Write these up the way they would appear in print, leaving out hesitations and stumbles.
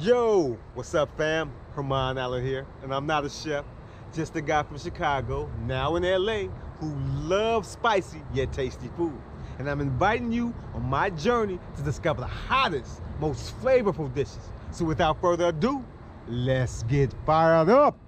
Yo, what's up, fam? Hermon Allen here, and I'm not a chef, just a guy from Chicago, now in LA, who loves spicy yet tasty food. And I'm inviting you on my journey to discover the hottest, most flavorful dishes. So without further ado, let's get fired up.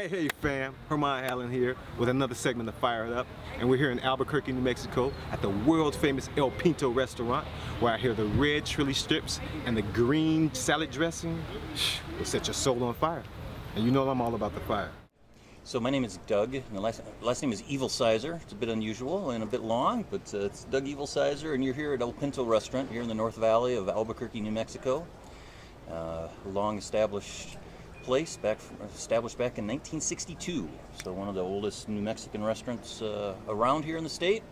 Hey fam, Hermon Allen here with another segment of Fire It Up, and we're here in Albuquerque, New Mexico at the world famous El Pinto restaurant, where I hear the red chili strips and the green salad dressing will set your soul on fire. And you know I'm all about the fire. So my name is Doug, and the last name is Evil Sizer. It's a bit unusual and a bit long, but it's Doug Evil Sizer, and you're here at El Pinto Restaurant here in the North Valley of Albuquerque, New Mexico. A long established place, established back in 1962. So one of the oldest New Mexican restaurants around here in the state.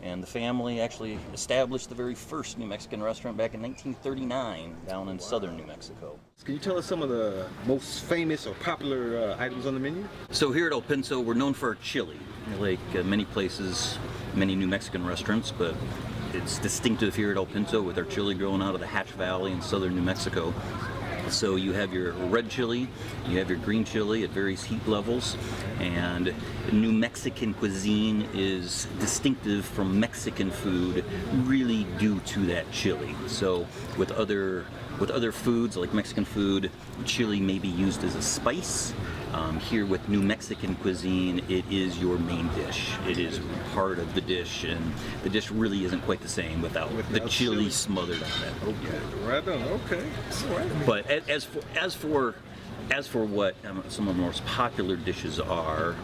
And the family actually established the very first New Mexican restaurant back in 1939 down in southern New Mexico. Can you tell us some of the most famous or popular items on the menu? So here at El Pinto, we're known for our chili, like many places, many New Mexican restaurants, but it's distinctive here at El Pinto with our chili growing out of the Hatch Valley in southern New Mexico. So you have your red chili, you have your green chili at various heat levels, and New Mexican cuisine is distinctive from Mexican food really due to that chili. So with other foods like Mexican food, chili may be used as a spice. Here with New Mexican cuisine, it is your main dish. It is part of the dish, and the dish really isn't quite the same without the chili smothered on it. Okay, right on. Okay, that's all right. But as for what some of the most popular dishes are,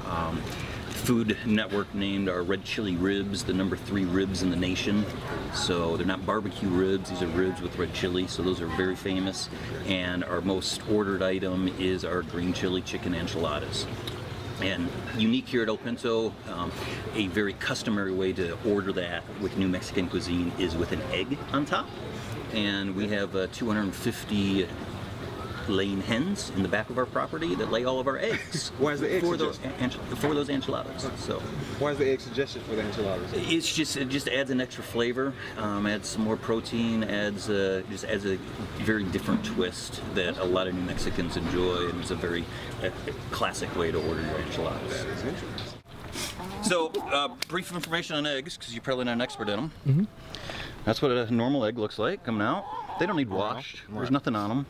Food Network named our red chili ribs the number 3 ribs in the nation. So they're not barbecue ribs, these are ribs with red chili, so those are very famous. And our most ordered item is our green chili chicken enchiladas. And unique here at El Pinto, a very customary way to order that with New Mexican cuisine is with an egg on top. And we have 250 laying hens in the back of our property that lay all of our eggs. Why is the egg for those enchiladas? So why is the egg suggested for the enchiladas? It just adds an extra flavor, adds some more protein, just adds a very different twist that a lot of New Mexicans enjoy, and it's a very classic way to order your enchiladas. That is interesting. So brief information on eggs, because you're probably not an expert in them. Mm-hmm. That's what a normal egg looks like coming out. They don't need washed. There's nothing on them.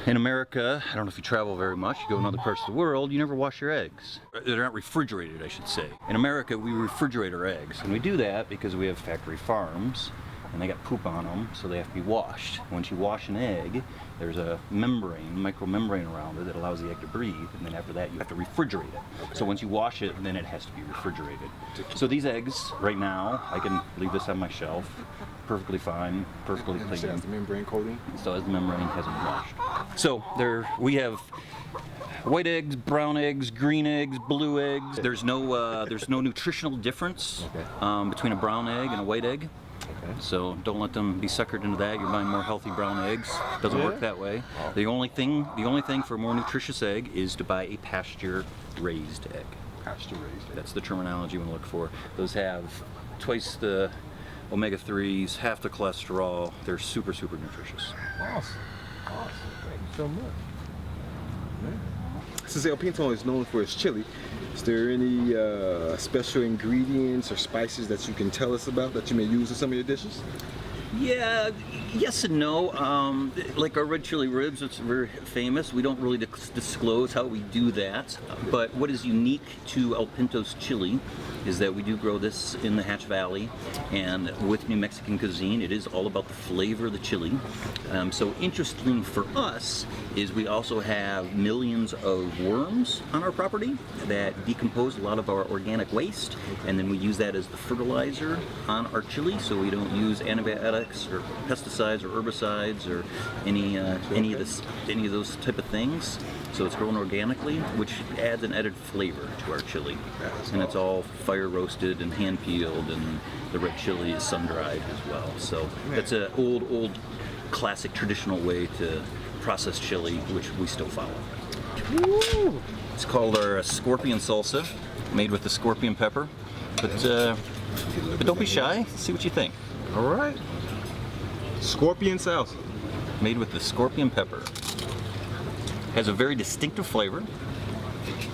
In America, I don't know if you travel very much, you go in other parts of the world, you never wash your eggs. They're not refrigerated, I should say. In America, we refrigerate our eggs, and we do that because we have factory farms, and they got poop on them, so they have to be washed. Once you wash an egg, there's a membrane, micromembrane around it that allows the egg to breathe, and then after that you have to refrigerate it. Okay. So once you wash it, then it has to be refrigerated. So these eggs, right now, I can leave this on my shelf, perfectly fine, perfectly clean. It has the membrane coating? So as the membrane hasn't washed. So we have white eggs, brown eggs, green eggs, blue eggs. There's no nutritional difference between a brown egg and a white egg. Okay. So don't let them be suckered into that. You're buying more healthy brown eggs. Doesn't work that way. Oh. The only thing for a more nutritious egg is to buy a pasture-raised egg. Pasture-raised egg. That's the terminology you want to look for. Those have twice the omega-3s, half the cholesterol. They're super, super nutritious. Awesome. Thank you so much. Since El Pinto is known for its chili, is there any special ingredients or spices that you can tell us about that you may use in some of your dishes? Yeah, yes and no. Like our red chili ribs, it's very famous. We don't really disclose how we do that. But what is unique to El Pinto's chili is that we do grow this in the Hatch Valley, and with New Mexican cuisine, it is all about the flavor of the chili. So interesting for us is we also have millions of worms on our property that decompose a lot of our organic waste, and then we use that as the fertilizer on our chili, so we don't use antibiotics antibiotics or pesticides or herbicides or any of those type of things. So it's grown organically, which adds an added flavor to our chili. And it's all fire roasted and hand peeled, and the red chili is sun dried as well. So that's an old classic traditional way to process chili, which we still follow. Woo. It's called our scorpion salsa, made with the scorpion pepper. But don't be shy. See what you think. All right. Scorpion salsa. Made with the scorpion pepper. Has a very distinctive flavor.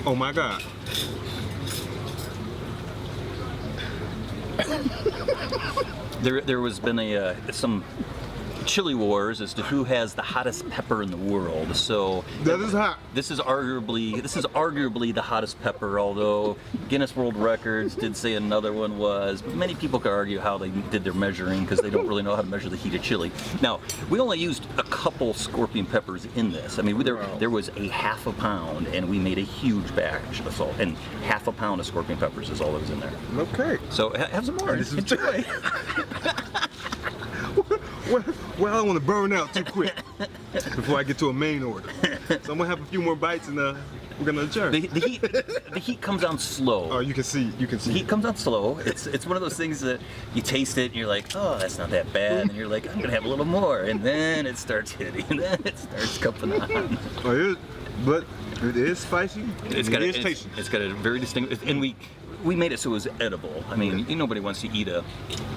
Oh my God. There was been some chili wars as to who has the hottest pepper in the world. So that is hot. This is arguably the hottest pepper, although Guinness World Records did say another one was. But many people could argue how they did their measuring because they don't really know how to measure the heat of chili. Now, we only used a couple scorpion peppers in this. I mean, there was a half a pound, and we made a huge batch of salt, and half a pound of scorpion peppers is all that was in there. Okay. So have some more. Enjoy. Well, I don't want to burn out too quick before I get to a main order. So I'm gonna have a few more bites and we're gonna adjourn. The heat comes on slow. Oh, you can see. The heat comes on slow. It's one of those things that you taste it and you're like, oh, that's not that bad, and you're like, I'm gonna have a little more, and then it starts hitting, and then it starts cupping on. Oh, but it is spicy. It's tasty. It's got a very distinct, and we made it so it was edible. I mean, nobody wants to eat a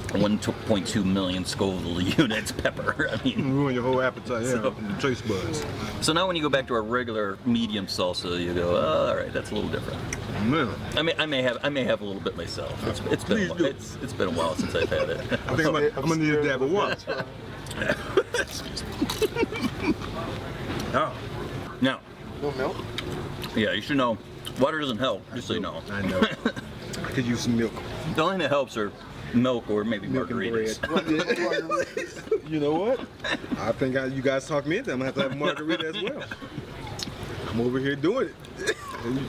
1.2 million Scoville units pepper. I mean, ruin your whole appetite, the taste buds. So now when you go back to our regular medium salsa, you go, oh, all right, that's a little different. Man. I may have a little bit myself. It's been a while since I've had it. I think I'm gonna need a dab of water. Oh. Now. No milk? Yeah, you should know. Water doesn't help, just so you know. I know. I could use some milk. The only thing that helps are milk or maybe margaritas. You know what? I think you guys talked me into it. I'm gonna have to have a margarita as well. I'm over here doing it.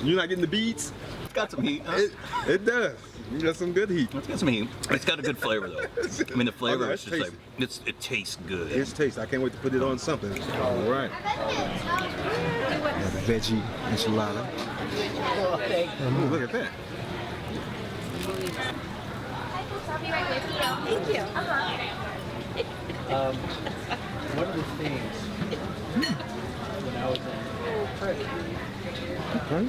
You're not getting the beads? It's got some heat, huh? It does. You got some good heat. It's got some heat. It's got a good flavor though. I mean, the flavor is just tasty. like, it tastes good. It's tasty. I can't wait to put it on something. All right. The veggie enchilada. Oh, look at that. I'll be right with you. Thank you. One of the things when I was in prison, Okay.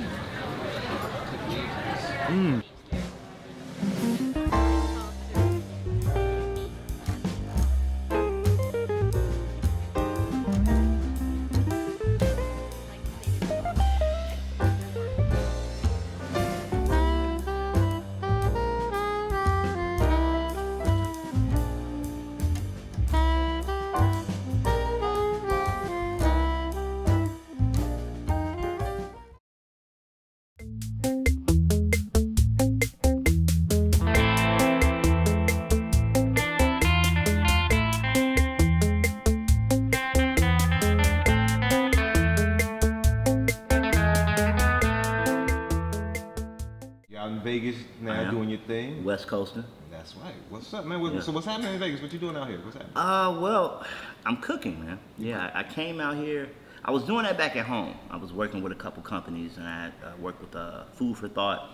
Vegas now doing your thing. West Coaster. That's right. What's up, man? So what's happening in Vegas? What you doing out here? What's happening? Well, I'm cooking, man. Yeah, I came out here. I was doing that back at home. I was working with a couple companies, and I worked with Food for Thought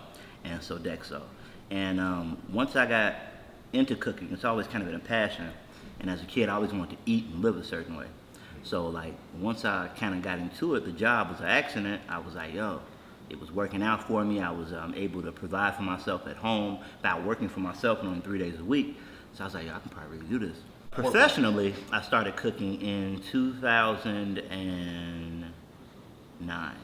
and Sodexo. And once I got into cooking, it's always kind of been a passion. And as a kid, I always wanted to eat and live a certain way. So like once I kind of got into it, the job was an accident. I was like, yo. It was working out for me. I was able to provide for myself at home without working for myself and only 3 days a week. So I was like, I can probably really do this. Professionally, I started cooking in 2009.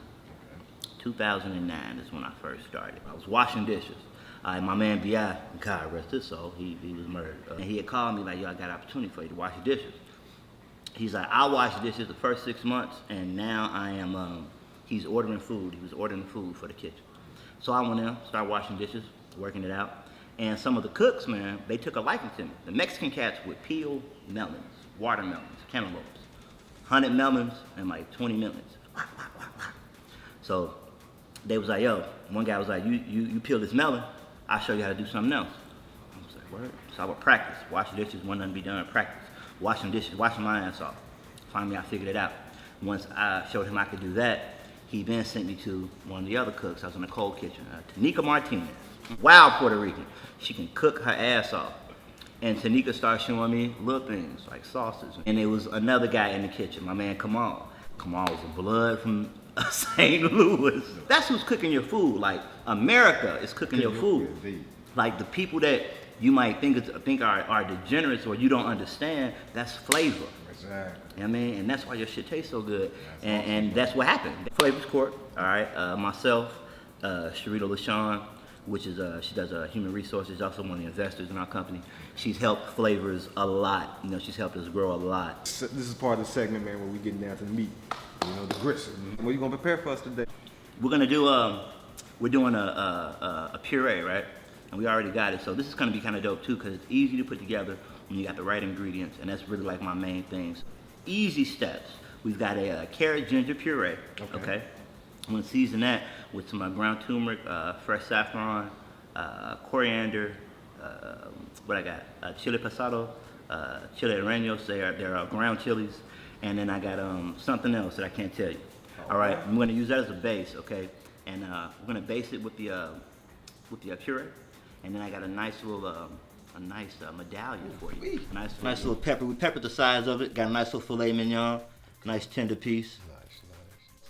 2009 is when I first started. I was washing dishes. My man B.I., God rest his soul, he was murdered. And he had called me like, yo, I got an opportunity for you to wash your dishes. He's like, I'll wash dishes the first 6 months, and now I am, he's ordering food. He was ordering food for the kitchen. So I went in, started washing dishes, working it out. And some of the cooks, man, they took a liking to me. The Mexican cats would peel melons, watermelons, cantaloupes. 100 melons and like 20 melons. So they was like, yo, one guy was like, you peel this melon, I'll show you how to do something else. I was like, Word. So I would practice. Wash dishes, one nothing be done, practice. Washing dishes, washing my ass off. Finally, I figured it out. Once I showed him I could do that, he then sent me to one of the other cooks. I was in the cold kitchen, Tanika Martinez. Wild Puerto Rican. She can cook her ass off. And Tanika started showing me little things like sauces. And there was another guy in the kitchen, my man Kamal. Kamal was a blood from St. Louis. That's who's cooking your food. Like, America is cooking your food. Like, the people that you might think are degenerates or you don't understand, that's flavor. Exactly. You know what I mean? And that's why your shit tastes so good. And that's what happened. Flavors Court, all right? Myself, Sharita LaShawn, which is, she does human resources, also one of the investors in our company. She's helped Flavors a lot. You know, she's helped us grow a lot. This is part of the segment, man, where we getting down to the meat. You know, the grits. What are you gonna prepare for us today? We're gonna do, we're doing a puree, right? And we already got it. So this is gonna be kind of dope too, because it's easy to put together when you got the right ingredients, and that's really like my main things. Easy steps. We've got a carrot ginger puree, okay? I'm gonna season that with some ground turmeric, fresh saffron, coriander, what I got? Chile pasado, chile areños, they're ground chilies, and then I got something else that I can't tell you. All right, I'm gonna use that as a base, okay? And we're gonna base it with the puree, and then I got a nice little medallion for you. Nice little pepper. We peppered the size of it. Got a nice little filet mignon, nice tender piece.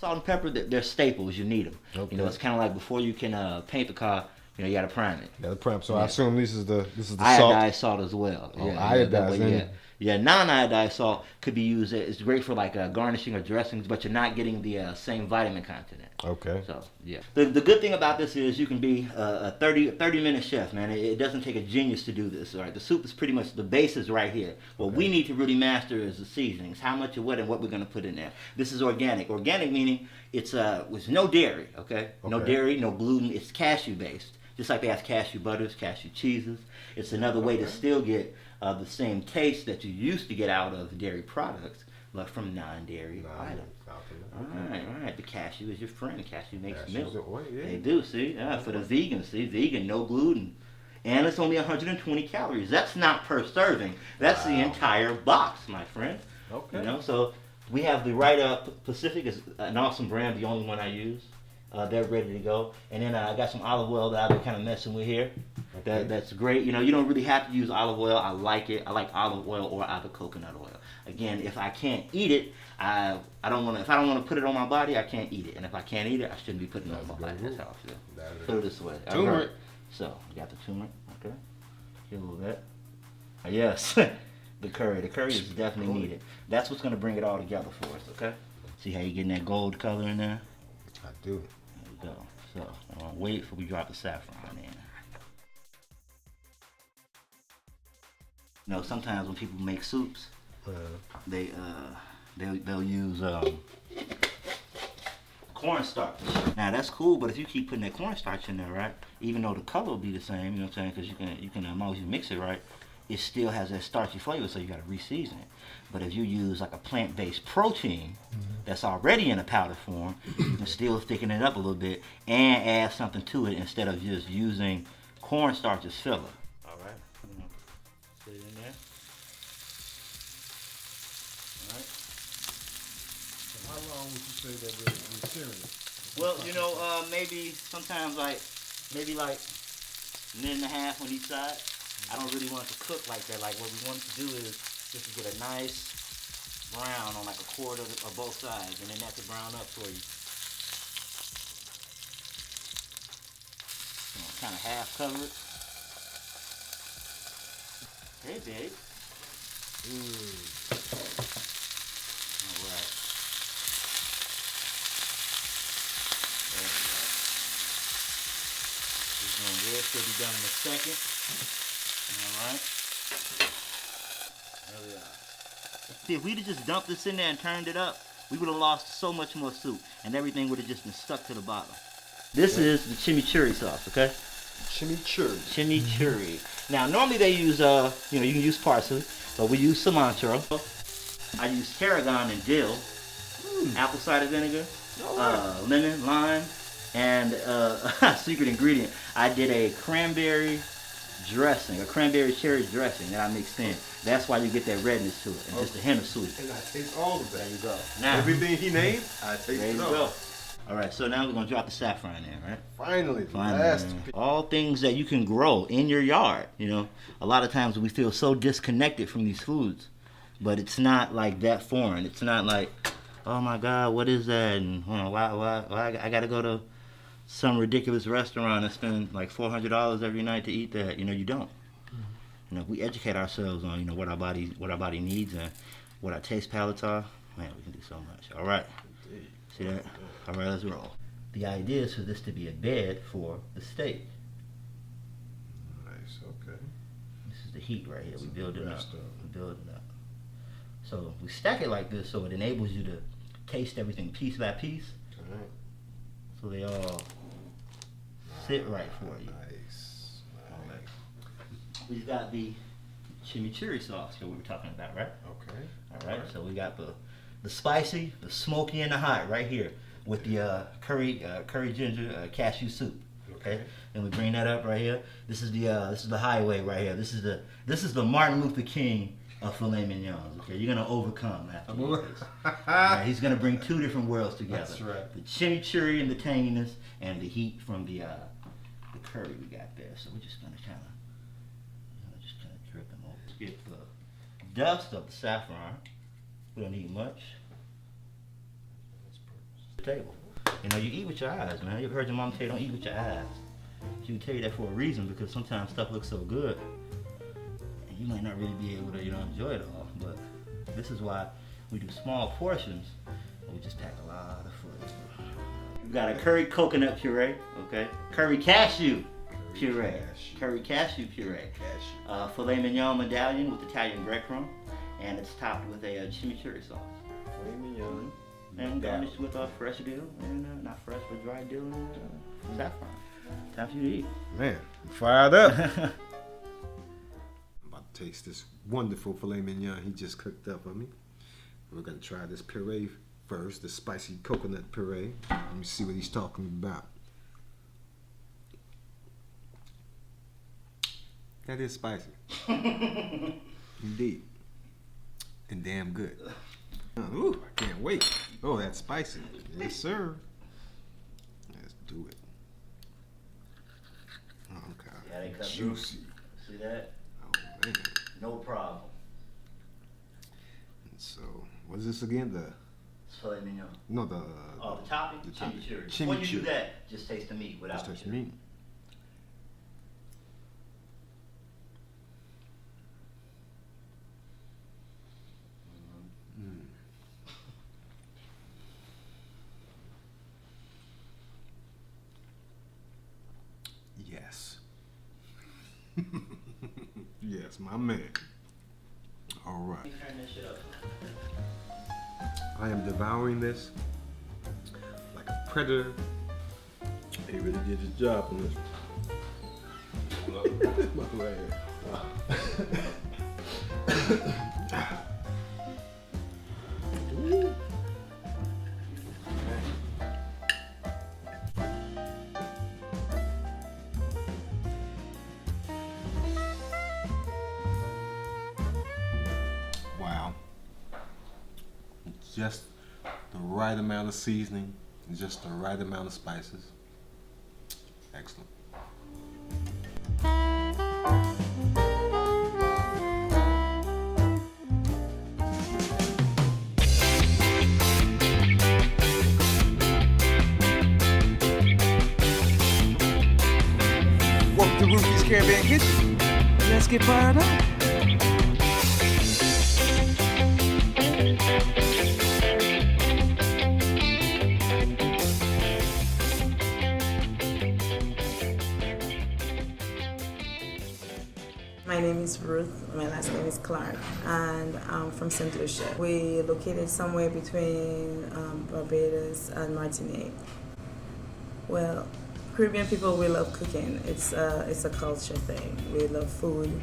Salt and pepper, they're staples. You need them. Okay. You know, it's kind of like before you can paint the car. You know, you gotta prime it. Yeah, the prep. So I assume this is the salt. Iodized salt as well. Oh, iodized. Yeah, non-iodized salt could be used. It's great for like garnishing or dressings, but you're not getting the same vitamin content in it. Okay. So yeah. The good thing about this is you can be a 30-minute chef, man. It doesn't take a genius to do this. All right. The soup is pretty much the base is right here. What we need to really master is the seasonings, how much of what and what we're gonna put in there. This is organic. Organic meaning it's with no dairy. Okay. No dairy, no gluten. It's cashew based. Just like they have cashew butters, cashew cheeses. It's another way to still get the same taste that you used to get out of dairy products, but from non-dairy items. All right. The cashew is your friend. Cashew makes milk. They do, see? For the vegans, see? Vegan, no gluten. And it's only 120 calories. That's not per serving. That's the entire box, my friend. Okay. You know, so we have the Right Up Pacific. Is an awesome brand, the only one I use. They're ready to go. And then I got some olive oil that I've been kind of messing with here. That's great. You know, you don't really have to use olive oil. I like it. I like olive oil or either coconut oil. Again, if I can't eat it, I don't want to. If I don't want to put it on my body, I can't eat it. And if I can't eat it, I shouldn't be putting it on my body. That's how I feel. Put it this way. Turmeric. So you got the turmeric. Okay. Get a little bit. Yes. The curry. The curry is definitely needed. That's what's going to bring it all together for us. Okay. See how you're getting that gold color in there? I do. There we go. So I'm gonna wait before we drop the saffron in. You know, sometimes when people make soups, they'll use cornstarch. Now that's cool, but if you keep putting that cornstarch in there, right? Even though the color will be the same, you know what I'm saying? Because you can as long as you mix it right, it still has that starchy flavor, so you got to re-season it. But if you use like a plant-based protein that's already in a powder form, you can still thicken it up a little bit and add something to it instead of just using cornstarch as filler. All right, put it in there. All right. So how long would you say that we're searing it? Well, you know, maybe sometimes maybe like a minute and a half on each side. I don't really want it to cook like that. Like what we want to do is just to get a nice brown on like a quarter of both sides, and then that to brown up for you. Kind of half cover it. Hey, babe. All right. There we go. This is going good. Should be done in a second. All right. There we are. See, if we'd have just dumped this in there and turned it up, we would have lost so much more soup, and everything would have just been stuck to the bottom. This is the chimichurri sauce, okay? Chimichurri. Chimichurri. Now, normally they use, you can use parsley, but we use cilantro. I use tarragon and dill, apple cider vinegar, lemon, lime, and secret ingredient. I did a cranberry dressing, a cranberry cherry dressing that I mixed in. That's why you get that redness to it, and just a hint of sweet. And I taste all of that. There you go. Now, Everything he named, I taste there it you all. go. All right, so now we're gonna drop the saffron in, right? Finally, Man. All things that you can grow in your yard. You know, a lot of times we feel so disconnected from these foods, but it's not like that foreign. It's not like, oh my God, what is that? And why I gotta go to some ridiculous restaurant and spend like $400 every night to eat that? You know, you don't. You know, if we educate ourselves on, you know, what our body needs and what our taste palates are, man, we can do so much. All right. See that? All right, let's roll. The idea is for this to be a bed for the steak. Nice, okay. This is the heat right here. We build it up. We build it up. So we stack it like this so it enables you to taste everything piece by piece. All right. So they all sit right for you. Nice. We've got the chimichurri sauce that we were talking about, right? Okay. All right. So we got the spicy, the smoky, and the hot right here with the curry ginger cashew soup. Okay. And we bring that up right here. This is the highway right here. This is the Martin Luther King of filet mignons. Okay. You're gonna overcome after you eat this. All right, he's gonna bring two different worlds together. That's right. The chimichurri and the tanginess, and the heat from the curry we got there. So we're just gonna kind of drip them over. Let's get the dust of the saffron. We don't need much. The table. You know, you eat with your eyes, man. You ever heard your mom say, don't eat with your eyes? She would tell you that for a reason, because sometimes stuff looks so good, and you might not really be able to, you know, enjoy it all. But this is why we do small portions, and we just pack a lot of flavor. We've got a curry coconut puree, okay? Curry cashew puree. Curry cashew puree. Filet mignon medallion with Italian breadcrumb, and it's topped with a chimichurri sauce. Filet mignon. And garnished with fresh dill, and not fresh, but dry dill and saffron. Time for you to eat. Man, I'm fired up. I'm about to taste this wonderful filet mignon he just cooked up for me. We're gonna try this puree first, the spicy coconut puree. Let me see what he's talking about. That is spicy. Indeed. And damn good. Ooh, I can't wait. Oh, that's spicy. Yes, sir. Let's do it. Oh, okay. Yeah, they cut Juicy. See that? Oh, man. No problem. And so, what is this again? Filet mignon. The topping? the topping. Chimichurri. When you do that, just taste the meat without Just taste the meat. Yes. Yes, my man. All right. Turn this shit up. I am devouring this like a predator. He really did his job on this. My man. Wow. Just the right amount of seasoning, just the right amount of spices. Excellent. Welcome to Ruthie's Caravan Kitchen. Let's get fired up. My name is Ruth, my last name is Clark, and I'm from St. Lucia. We're located somewhere between Barbados and Martinique. Well, Caribbean people, we love cooking. It's a culture thing. We love food,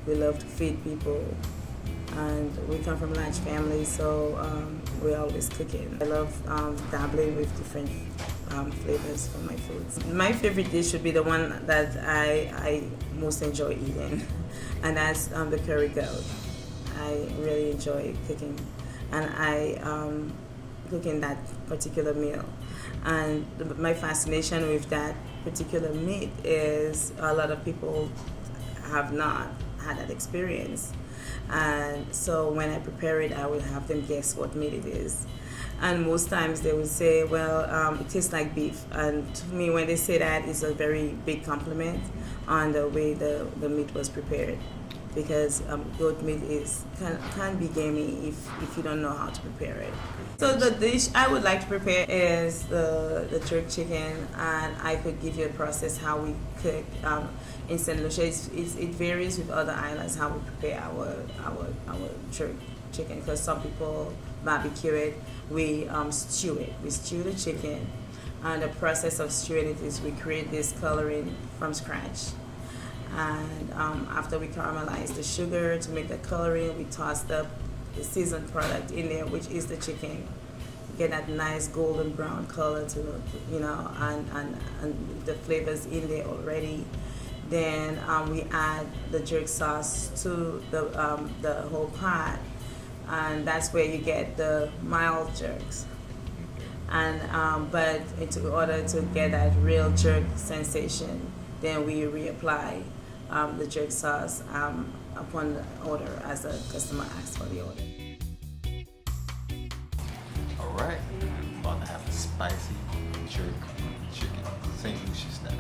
we love to feed people, and we come from large families, so we're always cooking. I love dabbling with different flavors for my foods. My favorite dish would be the one that I most enjoy eating, and that's the curry goat. I really enjoy cooking, and I cooking that particular meal. And my fascination with that particular meat is a lot of people have not had that experience. And so when I prepare it, I will have them guess what meat it is. And most times they would say, well, it tastes like beef. And to me, when they say that, it's a very big compliment on the way the meat was prepared. Because goat meat can be gamey if you don't know how to prepare it. So the dish I would like to prepare is the jerk chicken, and I could give you a process how we cook in St. Lucia. It varies with other islands how we prepare our jerk chicken, because some people barbecue it. We stew it. We stew the chicken, and the process of stewing it is we create this coloring from scratch. And after we caramelize the sugar to make the coloring, we toss the seasoned product in there, which is the chicken. Get that nice golden brown color to, and the flavors in there already. Then we add the jerk sauce to the whole pot, and that's where you get the mild jerks. And but in order to get that real jerk sensation, then we reapply the jerk sauce upon the order as the customer asks for the order. All right, I'm about to have a spicy jerk chicken, St. Lucia style.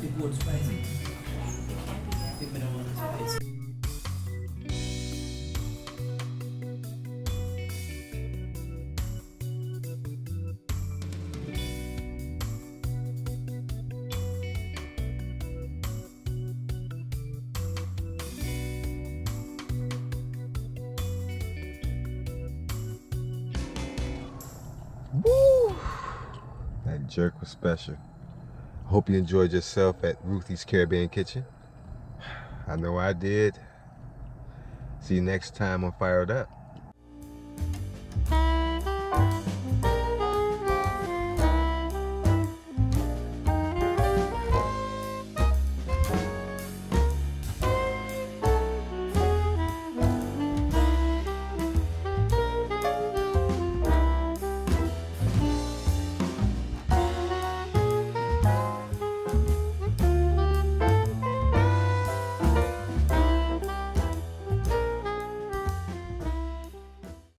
People want spicy. People don't want spicy. Woo! That jerk was special. I hope you enjoyed yourself at Ruthie's Caribbean Kitchen. I know I did. See you next time on Fired Up.